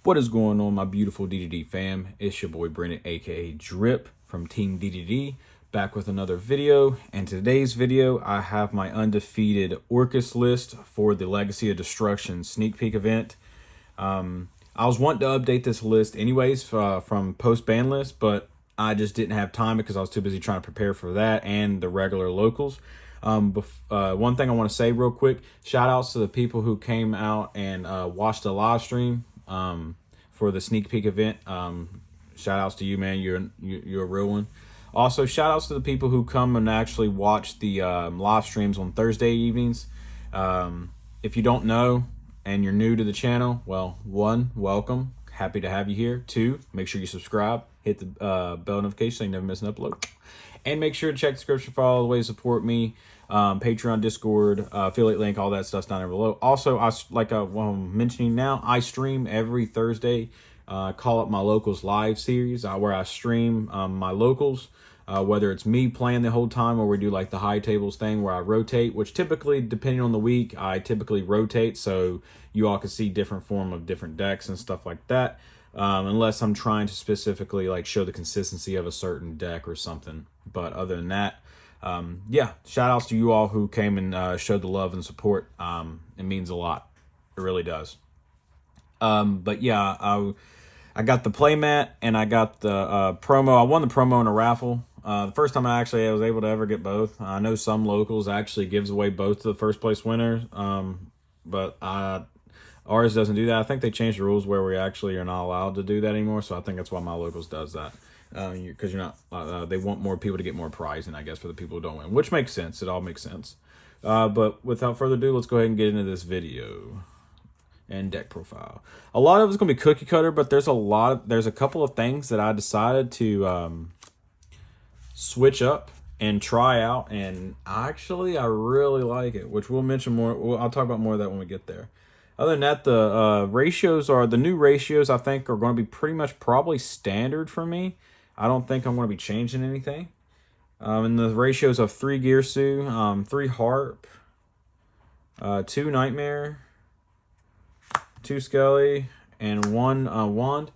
What is going on, my beautiful D.D.D fam? It's your boy Brennan, aka Drip from Team D.D.D, back with another video. And today's video, I have my undefeated Orcust list for the Legacy of Destruction sneak peek event. I was wanting to update this list anyways from post-ban list, but I just didn't have time because I was too busy trying to prepare for that and the regular locals. One thing I want to say real quick, shout outs to the people who came out and watched the live stream for the sneak peek event. Shout outs to you, man. You're a real one. Also, shout outs to the people who come and actually watch the live streams on Thursday evenings. If you don't know and you're new to the channel, well, one, welcome. Happy to have you here. Two, make sure you subscribe. Hit the bell notification so you never miss an upload. And make sure to check the description for all the ways to support me. Patreon, Discord, affiliate link, all that stuff's down there below. Also, I'm mentioning now, I stream every Thursday. Call Up My Locals live series where I stream my locals. Whether it's me playing the whole time or we do like the high tables thing where I rotate, which typically, depending on the week, I typically rotate so you all can see different form of different decks and stuff like that. Unless I'm trying to specifically like show the consistency of a certain deck or something. But other than that, yeah, shout outs to you all who came and showed the love and support. It means a lot. It really does. But yeah, I got the playmat and I got the promo. I won the promo in a raffle. The first time I was able to ever get both. I know some locals actually gives away both to the first place winners. But ours doesn't do that. I think they changed the rules where we actually are not allowed to do that anymore. So I think that's why my locals does that. Because you're not, they want more people to get more prizing, I guess, for the people who don't win, which makes sense. It all makes sense. But without further ado, let's go ahead and get into this video and deck profile. A lot of it's going to be cookie cutter, but there's a couple of things that I decided to switch up and try out, and actually I really like it, which we'll mention more. I'll talk about more of that when we get there. Other than that, the new ratios I think are going to be pretty much probably standard for me. I don't think I'm going to be changing anything. And the ratios of 3 Girsu, 3 Harp, 2 Nightmare, 2 Skelly, and 1 Wand.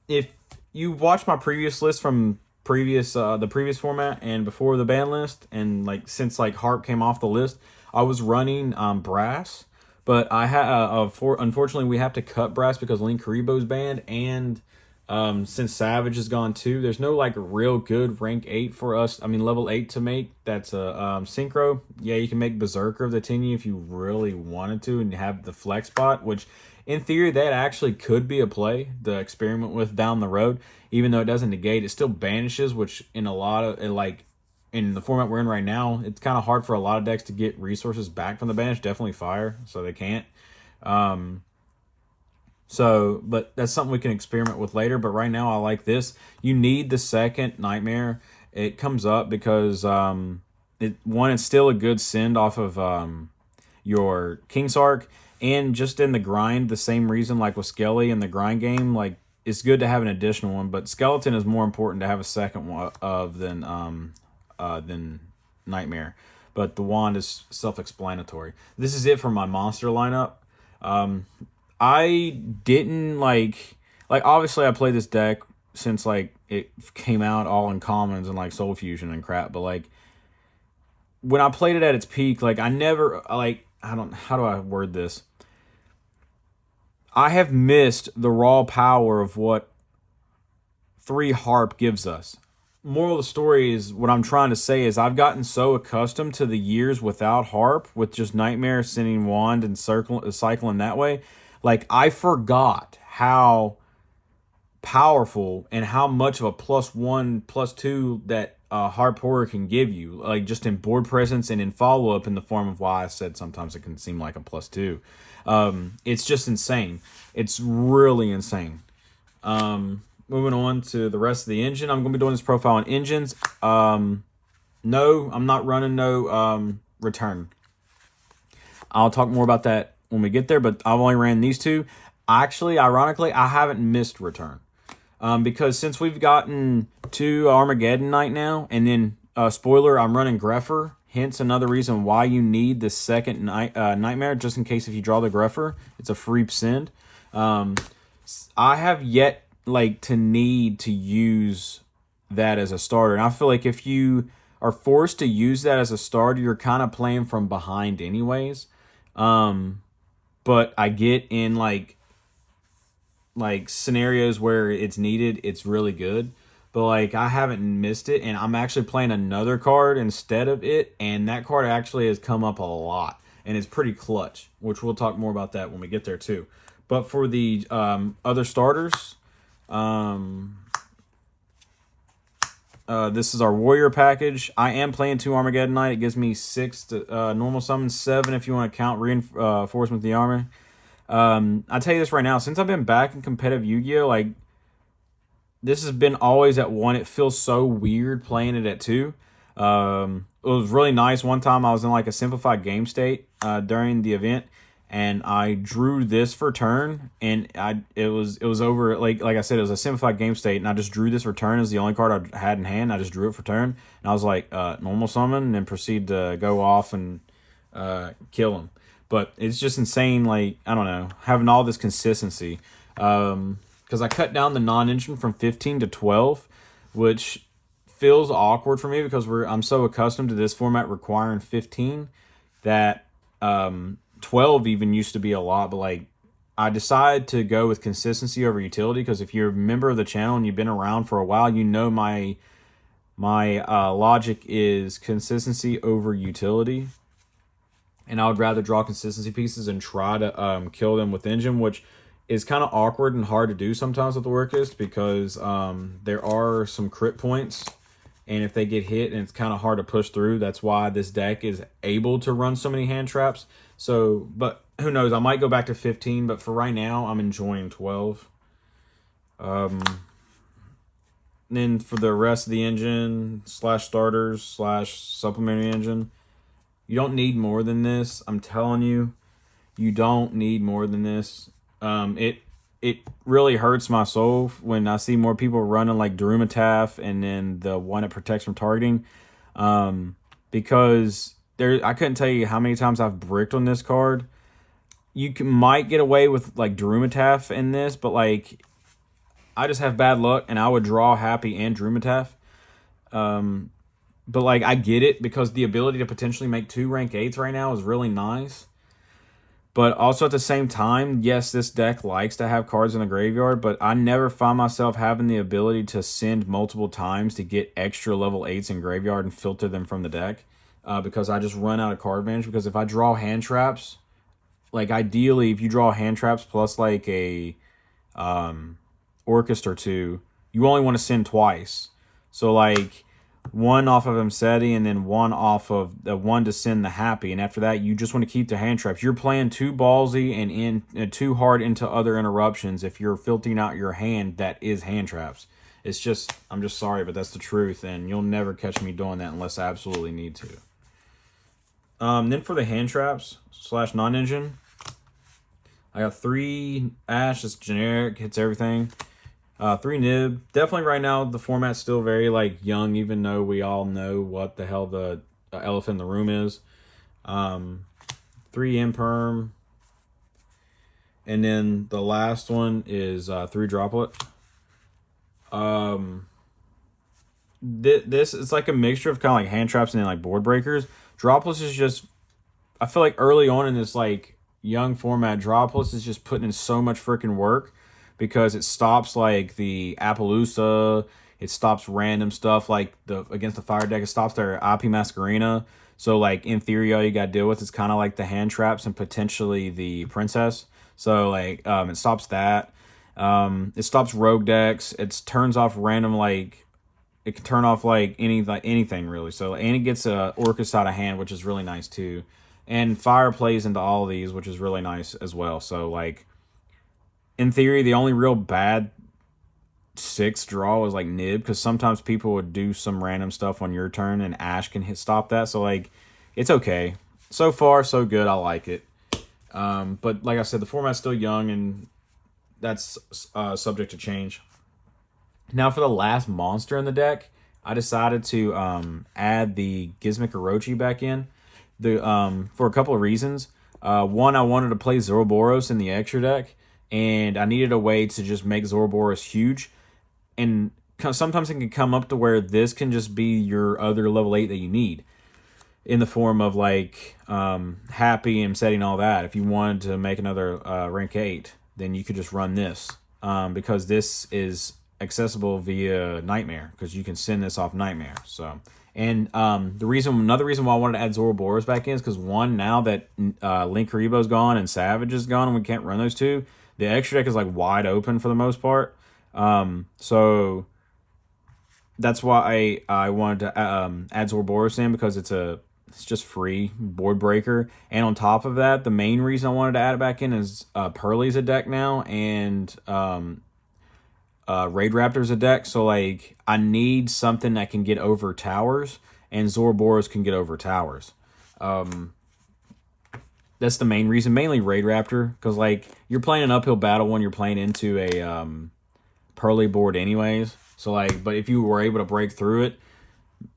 If you watch my previous list from the previous format and before the ban list, and like since like Harp came off the list, I was running Brass, but I had unfortunately we have to cut Brass because Link Karibo's banned, and since Savage is gone too, there's no like real good rank 8 for us. I mean level 8 to make. That's a synchro. Yeah, you can make Berserker of the Tinny if you really wanted to and have the flex spot, which in theory that actually could be a play to experiment with down the road. Even though it doesn't negate, it still banishes, which in a lot of like in the format we're in right now, it's kind of hard for a lot of decks to get resources back from the banish. Definitely fire, so they can't. But that's something we can experiment with later. But right now, I like this. You need the second Nightmare. It comes up because it's still a good send off of your King's Arc, and just in the grind, the same reason like with Skelly in the grind game, like it's good to have an additional one. But Skeleton is more important to have a second one of than Nightmare. But the Wand is self-explanatory. This is it for my monster lineup. I didn't like obviously I played this deck since like it came out all in commons and like Soul Fusion and crap, but like when I played it at its peak, like I never how do I word this? I have missed the raw power of what 3 Harp gives us. Moral of the story is, what I'm trying to say is I've gotten so accustomed to the years without Harp, with just Nightmare, sending Wand, and cycling that way. Like, I forgot how powerful and how much of a +1, +2 that Harp Horror can give you. Like, just in board presence and in follow-up in the form of why I said sometimes it can seem like a +2. It's just insane. It's really insane. Moving on to the rest of the engine. I'm going to be doing this profile on engines. No, I'm not running no return. I'll talk more about that when we get there, but I've only ran these two. Actually, ironically, I haven't missed return. Because since we've gotten 2 Armageddon Night now, and then, spoiler, I'm running Greffer. Hence another reason why you need the second Nightmare, just in case if you draw the Greffer, it's a free send. I have yet like to need to use that as a starter, and I feel like if you are forced to use that as a starter, you're kind of playing from behind anyways. But I get in like scenarios where it's needed, it's really good. But like I haven't missed it, and I'm actually playing another card instead of it, and that card actually has come up a lot, and it's pretty clutch, which we'll talk more about that when we get there too. But for the other starters, this is our warrior package. I am playing 2 Armageddon Knight. It gives me 6 to normal summon, 7 if you want to count reinforcement of the armor. I'll tell you this right now, since I've been back in competitive Yu-Gi-Oh, like this has been always at 1. It feels so weird playing it at 2. It was really nice. One time I was in like a simplified game state during the event, and I drew this for turn, and it was over. Like I said, it was a simplified game state, and I just drew this for turn as the only card I had in hand. I just drew it for turn, and I was like, normal summon, and then proceed to go off and kill him. But it's just insane, like, I don't know, having all this consistency. Because I cut down the non-engine from 15 to 12, which feels awkward for me because I'm so accustomed to this format requiring 15 that 12 even used to be a lot. But like, I decided to go with consistency over utility, because if you're a member of the channel and you've been around for a while, you know my logic is consistency over utility. And I would rather draw consistency pieces and try to kill them with engine, which is kind of awkward and hard to do sometimes with the Orcust, because there are some crit points, and if they get hit, and it's kind of hard to push through. That's why this deck is able to run so many hand traps. So, but who knows? I might go back to 15, but for right now, I'm enjoying 12. Then for the rest of the engine / starters / supplementary engine, you don't need more than this. I'm telling you, you don't need more than this. It really hurts my soul when I see more people running like Drumataf and then the one that protects from targeting. Because I couldn't tell you how many times I've bricked on this card. You might get away with like Drumataf in this, but like I just have bad luck, and I would draw Happy and Drumataf. But like I get it, because the ability to potentially make 2 rank 8s right now is really nice. But also at the same time, yes, this deck likes to have cards in the graveyard, but I never find myself having the ability to send multiple times to get extra level 8s in graveyard and filter them from the deck, because I just run out of card advantage. Because if I draw hand traps, like ideally if you draw hand traps plus like a Orcust or 2, you only want to send twice. So like 1 off of Mseti, and then 1 off of the 1 to send the Happy, and after that you just want to keep the hand traps. You're playing too ballsy and too hard into other interruptions if you're filtering out your hand that is hand traps. It's just, I'm just sorry, but that's the truth, and you'll never catch me doing that unless I absolutely need to. Then for the hand traps / non-engine, I got 3 Ash. That's generic, hits everything. 3 Nib. Definitely right now the format's still very like young, even though we all know what the hell the elephant in the room is. 3 Imperm. And then the last one is 3 Droplet. This is like a mixture of kind of like hand traps and then like board breakers. Droplets is just, I feel like early on in this like young format, Droplets is just putting in so much freaking work, because it stops like the Appaloosa, it stops random stuff like against the fire deck, it stops their IP Masquerena. So like in theory, all you got to deal with is kind of like the hand traps and potentially the princess. So like it stops that. It stops rogue decks. It turns off random, like it can turn off like anything really. So, and it gets a Orcust out of hand, which is really nice too. And fire plays into all of these, which is really nice as well. So like in theory, the only real bad 6 draw was like Nib, because sometimes people would do some random stuff on your turn and Ash can stop that. So like it's okay. So far, so good. I like it. But like I said, the format's still young, and that's subject to change. Now for the last monster in the deck, I decided to add the Gizmek Orochi back in for a couple of reasons. One, I wanted to play Zoroboros in the extra deck, and I needed a way to just make Zoroboros huge. And sometimes it can come up to where this can just be your other level 8 that you need, in the form of like Happy and setting all that. If you wanted to make another rank 8, then you could just run this, because this is accessible via Nightmare, because you can send this off Nightmare. So, and another reason why I wanted to add Zoroboros back in is because, one, now that Linkuribo's gone and Savage is gone and we can't run those two, the extra deck is like wide open for the most part. So that's why I wanted to add Zoroboros in, because it's just free board breaker. And on top of that, the main reason I wanted to add it back in is Pearly's a deck now, and Raid Raptor's a deck. So like I need something that can get over towers, and Zoroboros can get over towers. That's the main reason, mainly Raid Raptor, because like you're playing an uphill battle when you're playing into a Pearly board anyways. So like, but if you were able to break through it,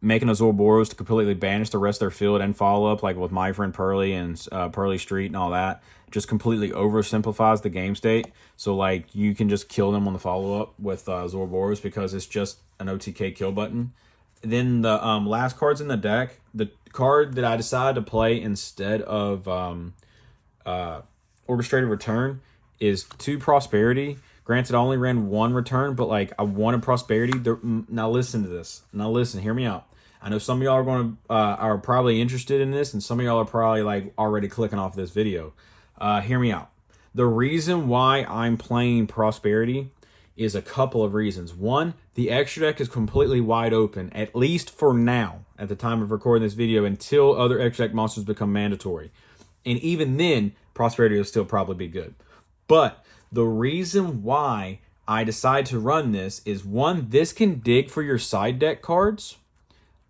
making a Zoroboros to completely banish the rest of their field and follow up, like with My Friend Pearly and Pearly Street and all that, just completely oversimplifies the game state. So like you can just kill them on the follow up with Zoroboros, because it's just an OTK kill button. Then the last cards in the deck, the card that I decided to play instead of Orchestrated Return is 2 Prosperity. Granted, I only ran 1 return, but like I wanted Prosperity. Now listen to this. Now listen, hear me out. I know some of y'all are probably interested in this, and some of y'all are probably like already clicking off this video. Hear me out. The reason why I'm playing Prosperity is a couple of reasons. One, the extra deck is completely wide open, at least for now, at the time of recording this video, until other extra deck monsters become mandatory. And even then, Prosperity will still probably be good. But the reason why I decide to run this is, 1, this can dig for your side deck cards.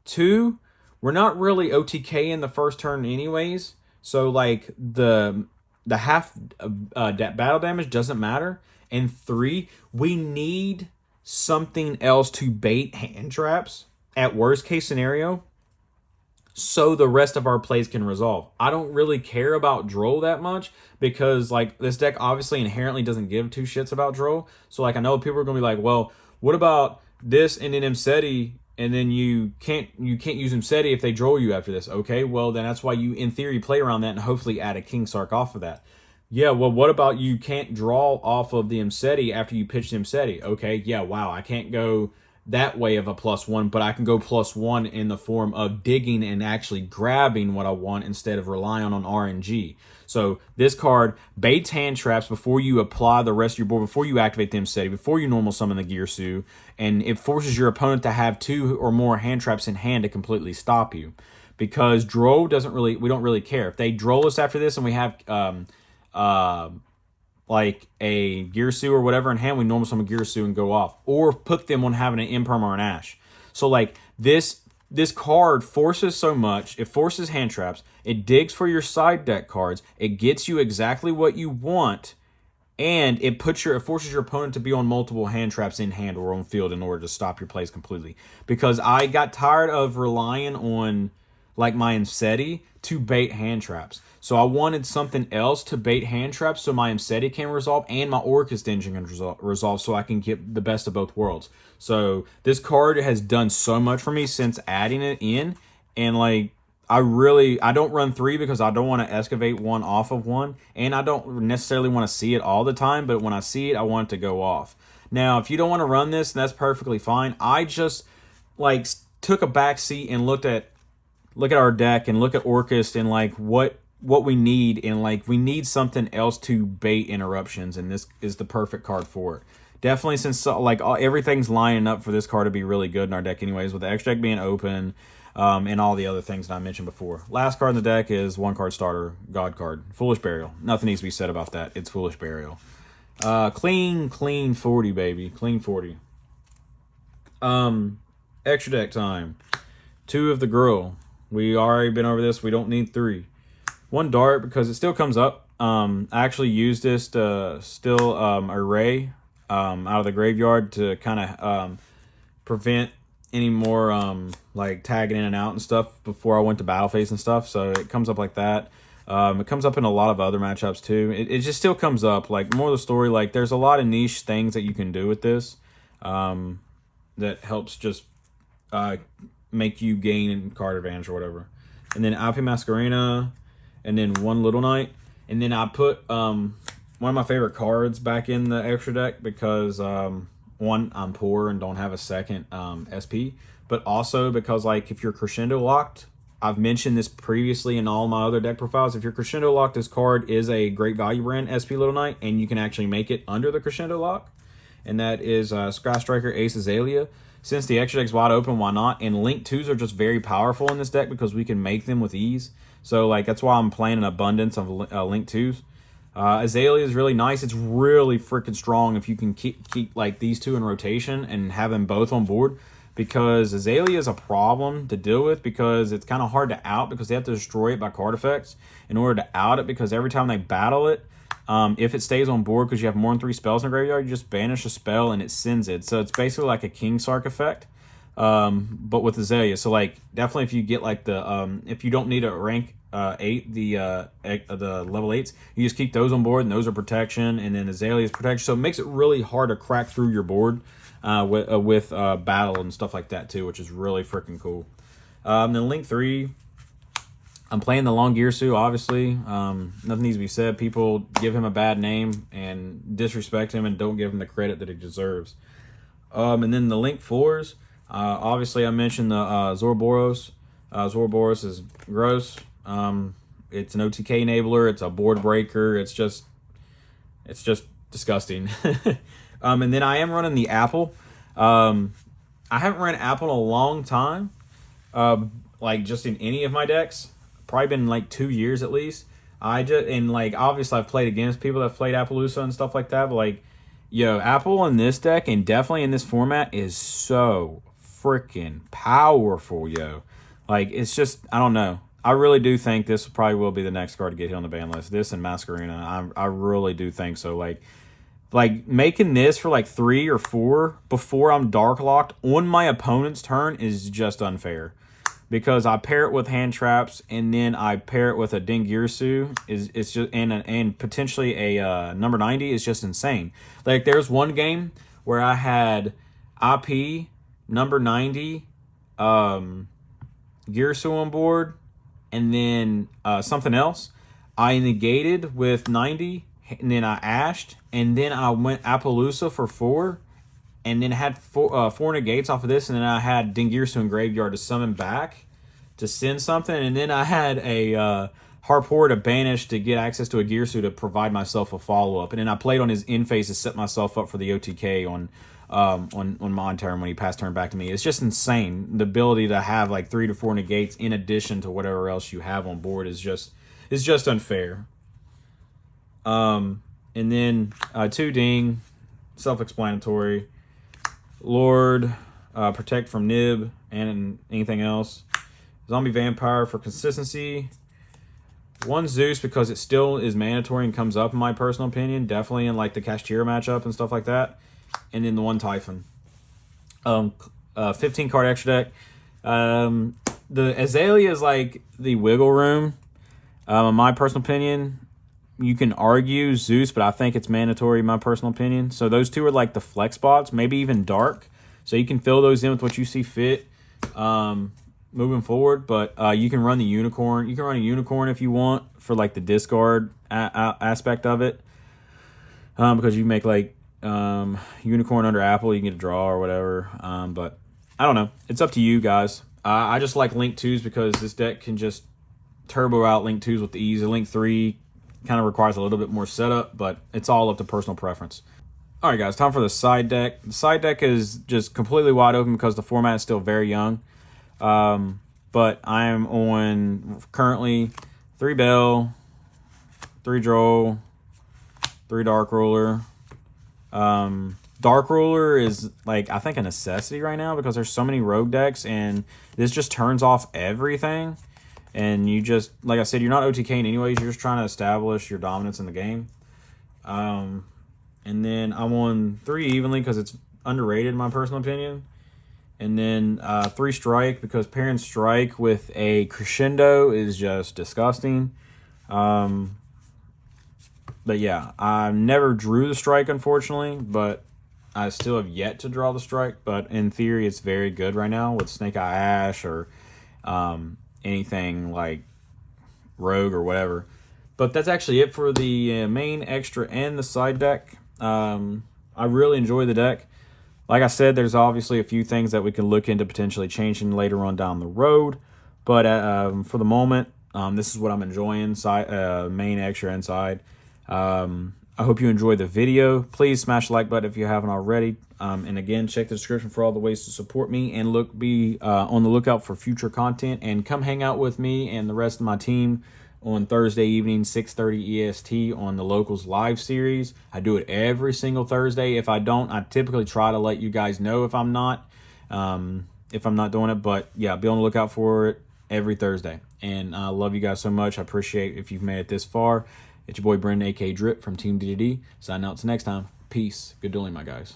2, we're not really OTK in the first turn anyways, so like the half battle damage doesn't matter. And 3, we need something else to bait hand traps at worst case scenario, so the rest of our plays can resolve. I don't really care about Droll that much, because like this deck obviously inherently doesn't give 2 shits about Droll. So like I know people are gonna be like, well, what about this and then Imseti, and then you can't use Imseti if they Droll you after this. Okay, well then that's why you in theory play around that and hopefully add a King Sark off of that. Yeah, well, what about you can't draw off of the Imseti after you pitch the Imseti? Okay, yeah, wow, I can't go that way of a +1, but I can go +1 in the form of digging and actually grabbing what I want instead of relying on RNG. So this card baits hand traps before you apply the rest of your board, before you activate the Imseti, before you normal summon the Girsu, and it forces your opponent to have 2 or more hand traps in hand to completely stop you. Because Droll we don't really care. If they Droll us after this and we have like a Girsu or whatever in hand, we normal summon Girsu and go off. Or put them on having an Imperm or an Ash. So like this card forces so much. It forces hand traps. It digs for your side deck cards. It gets you exactly what you want. And it forces your opponent to be on multiple hand traps in hand or on field in order to stop your plays completely. Because I got tired of relying on like my Imseti to bait hand traps. So I wanted something else to bait hand traps so my Imseti can resolve and my Orcust engine can resolve, so I can get the best of both worlds. So this card has done so much for me since adding it in. And like I don't run 3 because I don't want to excavate 1 off of 1. And I don't necessarily want to see it all the time, but when I see it, I want it to go off. Now, if you don't want to run this, that's perfectly fine. I just like took a back seat and look at our deck and look at Orcust and like what we need, and like we need something else to bait interruptions, and this is the perfect card for it. Definitely, since like everything's lining up for this card to be really good in our deck anyways, with the extra deck being open and all the other things that I mentioned before. Last card in the deck is 1 card starter, God card, Foolish Burial. Nothing needs to be said about that. It's Foolish Burial. Clean 40, baby. Clean 40. Extra deck time. 2 of the Gruul. We already been over this. We don't need 3. 1 Dart, because it still comes up. I actually used this to steal Array out of the graveyard to kind of prevent any more like tagging in and out and stuff before I went to battle phase and stuff. So it comes up like that. It comes up in a lot of other matchups too. It just still comes up. Like, more of the story, like, there's a lot of niche things that you can do with this that helps just make you gain card advantage or whatever. And then Alpi Masquerena, and then one Little Knight. And then I put one of my favorite cards back in the extra deck because, one, I'm poor and don't have a second SP. But also because, like, if you're Crescendo locked, I've mentioned this previously in all my other deck profiles. If you're Crescendo locked, this card is a great value brand, SP Little Knight, and you can actually make it under the Crescendo lock. And that is Sky Striker, Ace Azalea. Since the extra deck's wide open, why not? And Link 2s are just very powerful in this deck because we can make them with ease. So, like, that's why I'm playing an abundance of Link 2s. Azalea is really nice. It's really freaking strong if you can keep like these two in rotation and have them both on board. Because Azalea is a problem to deal with because it's kind of hard to out because they have to destroy it by card effects in order to out it, because every time they battle it, if it stays on board because you have more than 3 spells in the graveyard, you just banish a spell and it sends it. So it's basically like a King Sark effect, but with Azalea. So, like, definitely if you get like the if you don't need a rank 8, the level 8s, you just keep those on board and those are protection, and then Azalea is protection. So it makes it really hard to crack through your board with battle and stuff like that too, which is really freaking cool. Then Link 3, I'm playing the Long Girsu, obviously. Nothing needs to be said. People give him a bad name and disrespect him and don't give him the credit that he deserves. And then the Link 4s, obviously I mentioned the Zoroboros. Zoroboros is gross. It's an OTK enabler. It's a board breaker. It's just disgusting. And then I am running the Apple. I haven't run Apple in a long time. Like, just in any of my decks. Probably been like 2 years at least. And like, obviously I've played against people that have played Appaloosa and stuff like that. But, like, yo, Apple in this deck and definitely in this format is so freaking powerful, yo. Like, it's just, I don't know. I really do think this probably will be the next card to get hit on the ban list. This and Masquerena. I really do think so. Like making this for like 3 or 4 before I'm dark locked on my opponent's turn is just unfair. Because I pair it with hand traps and then I pair it with a Dingirsu it's just and potentially a number 90 is just insane. Like, there's one game where I had IP number 90 Girsu on board and then something else. I negated with 90 and then I ashed and then I went Appaloosa for 4. And then had 4 negates off of this, and then I had Dingirsu in graveyard to summon back to send something, and then I had a Harpoor to banish to get access to a Girsu to provide myself a follow-up. And then I played on his end phase to set myself up for the OTK on my turn when he passed turn back to me. It's just insane. The ability to have like 3 to 4 negates in addition to whatever else you have on board is just unfair. And then 2 Ding, self-explanatory. Lord, protect from Nib and anything else. Zombie Vampire for consistency. 1 Zeus because it still is mandatory and comes up in my personal opinion. Definitely in like the Kashtira matchup and stuff like that. And then the 1 Typhon. 15 card extra deck. The Azalea is like the wiggle room. In my personal opinion, you can argue Zeus, but I think it's mandatory in my personal opinion. So those 2 are like the flex spots, maybe even dark. So you can fill those in with what you see fit moving forward. But you can run the Unicorn. You can run a Unicorn if you want for like the discard aspect of it. Because you make like Unicorn under Apple, you can get a draw or whatever. But I don't know. It's up to you guys. I just like Link 2s because this deck can just turbo out Link 2s with the ease. Link 3 kind of requires a little bit more setup, but it's all up to personal preference. All right, guys, time for the side deck. The side deck is just completely wide open because the format is still very young. But I am on currently 3 Bell, 3 Droll, 3 Dark Ruler. Dark Ruler is, like, I think a necessity right now because there's so many rogue decks, and this just turns off everything. And you just, like I said, you're not OTKing anyways. You're just trying to establish your dominance in the game. And then I'm on 3 Evenly because it's underrated in my personal opinion. And then 3 Strike because pairing Strike with a Crescendo is just disgusting. But yeah, I never drew the strike, unfortunately, but I still have yet to draw the strike. But in theory, it's very good right now with Snake Eye Ash or anything like Rogue or whatever. But that's actually it for the main, extra, and the side deck. I really enjoy the deck. Like I said, there's obviously a few things that we can look into potentially changing later on down the road. But for the moment, this is what I'm enjoying, main, extra, and side. I hope you enjoyed the video. Please smash the like button if you haven't already. And again, check the description for all the ways to support me and be on the lookout for future content. And come hang out with me and the rest of my team on Thursday evening, 6:30 EST on the Locals Live series. I do it every single Thursday. If I don't, I typically try to let you guys know if I'm not doing it. But yeah, be on the lookout for it every Thursday. And I love you guys so much. I appreciate if you've made it this far. It's your boy Brendan, aka Drip from Team D.D.D. Signing out till next time. Peace. Good dueling, my guys.